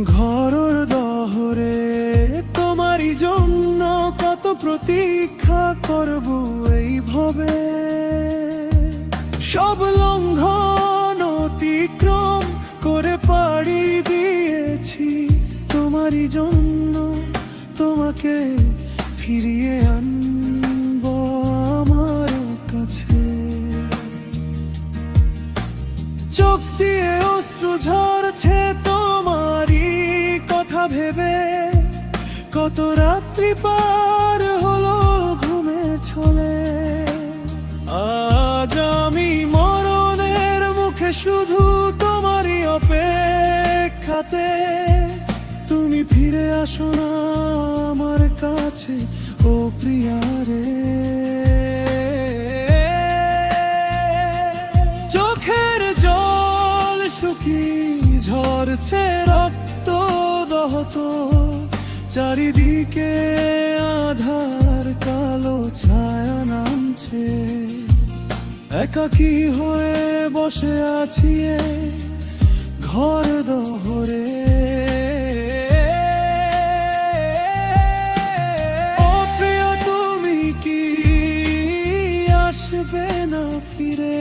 ঘরর দহরে তোমারই জন্য কত প্রতীক্ষা করব এইভাবে। সব লঙ্ঘন অতিক্রম করে পাড়ি দিয়েছি তোমারই জন্য, তোমাকে ফিরিয়ে আনবো আমার কাছে। চোখ দিয়ে অশ্রু ঝরছে তোমারই কথা ভেবে, কত রাত্রি পার হলো ঘুমে ছলে। আজ আমি মরণের মুখে শুধু তোমারই অপেক্ষাতে, তুমি ফিরে আসো না আমার কাছে ও প্রিয়া রে। চোখের জল শুকিয়ে ঝরছে রক্ত দহত, চারিদিকে আধার কালো ছায়া নামছে। একাকী হয়ে বসে আছি ঘর দহরে। ও প্রিয়া তুমি কি আসবে না ফিরে?